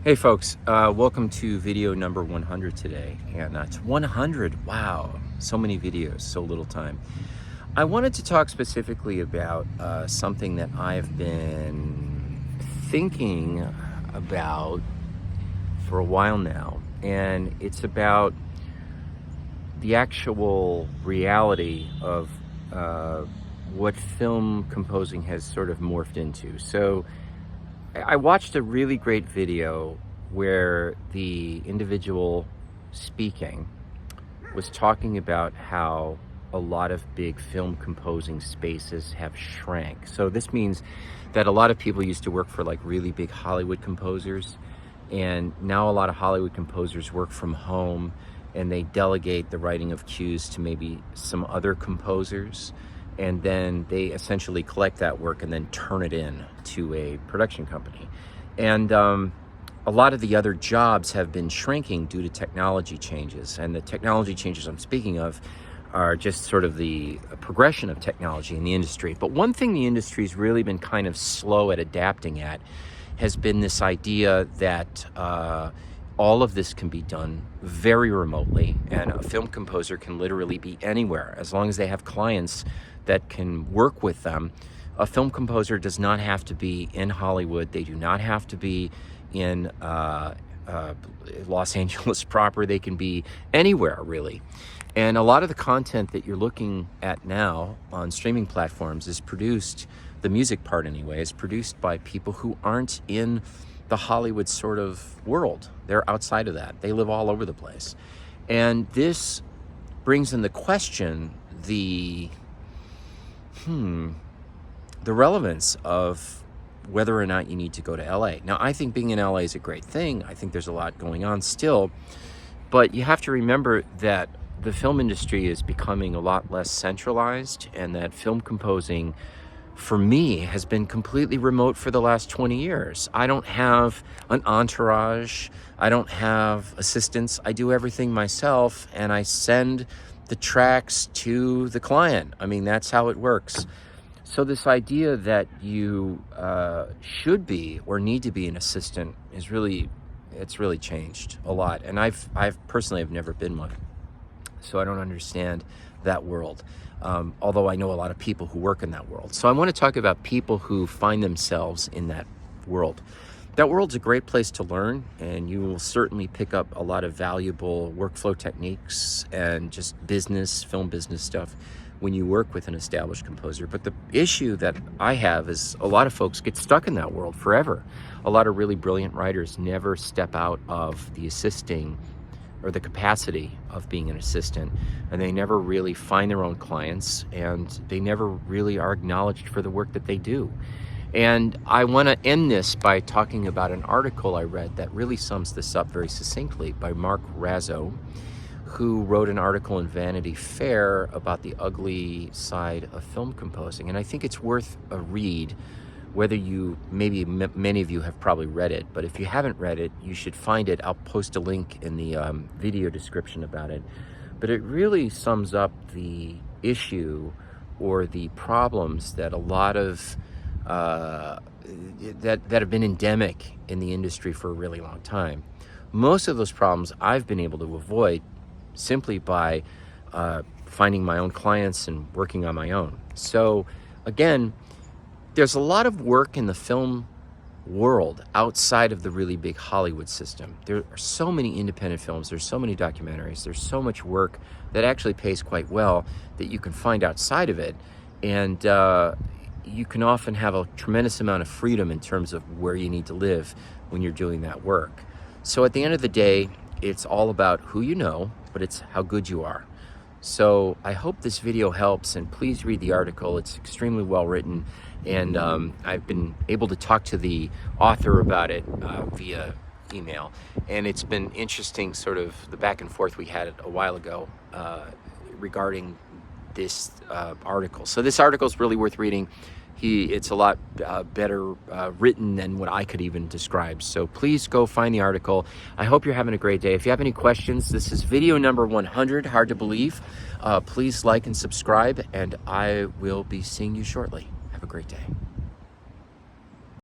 Hey folks, welcome to video number 100 today, and it's 100. Wow, so many videos, so little time. I wanted to talk specifically about something that I've been thinking about for a while now, and it's about the actual reality of what film composing has sort of morphed into. So I watched a really great video where the individual speaking was talking about how a lot of big film composing spaces have shrank. So this means that a lot of people used to work for like really big Hollywood composers, and now a lot of Hollywood composers work from home and they delegate the writing of cues to maybe some other composers, and then they essentially collect that work and then turn it in to a production company. And a lot of the other jobs have been shrinking due to technology changes, and the technology changes I'm speaking of are just sort of the progression of technology in the industry. But one thing the industry's really been kind of slow at adapting at has been this idea that all of this can be done very remotely, and a film composer can literally be anywhere as long as they have clients that can work with them. A film composer does not have to be in Hollywood. They do not have to be in Los Angeles proper. They can be anywhere, really. And a lot of the content that you're looking at now on streaming platforms is produced, the music part anyway, is produced by people who aren't in the Hollywood sort of world. They're outside of that. They live all over the place. And this brings in the question the relevance of whether or not you need to go to LA. Now, I think being in LA is a great thing. I think there's a lot going on still, but you have to remember that the film industry is becoming a lot less centralized, and that film composing, for me, has been completely remote for the last 20 years. I don't have an entourage. I don't have assistants. I do everything myself, and I send the tracks to the client. I mean, that's how it works. So this idea that you should be or need to be an assistant is really changed a lot. And I've personally have never been one, so I don't understand that world. Although I know a lot of people who work in that world. So I want to talk about people who find themselves in that world. That world's a great place to learn, and you will certainly pick up a lot of valuable workflow techniques and just film business stuff when you work with an established composer. But the issue that I have is a lot of folks get stuck in that world forever. A lot of really brilliant writers never step out of the assisting or the capacity of being an assistant, and they never really find their own clients, and they never really are acknowledged for the work that they do. And I want to end this by talking about an article I read that really sums this up very succinctly, by Mark Razzo, who wrote an article in Vanity Fair about the ugly side of film composing. And I think it's worth a read, whether many of you have probably read it, but if you haven't read it, you should find it. I'll post a link in the video description about it. But it really sums up the issue or the problems that a lot of that have been endemic in the industry for a really long time. Most of those problems I've been able to avoid simply by finding my own clients and working on my own. So again, there's a lot of work in the film world outside of the really big Hollywood system. There are so many independent films, there's so many documentaries, there's so much work that actually pays quite well that you can find outside of it. And you can often have a tremendous amount of freedom in terms of where you need to live when you're doing that work. So at the end of the day, it's all about who you know, but it's how good you are. So I hope this video helps, and please read the article. It's extremely well written, and I've been able to talk to the author about it via email, and it's been interesting, sort of the back and forth we had a while ago regarding this article. So this article is really worth reading. It's a lot better written than what I could even describe. So please go find the article. I hope you're having a great day. If you have any questions, this is video number 100, hard to believe. Please like and subscribe, and I will be seeing you shortly. Have a great day.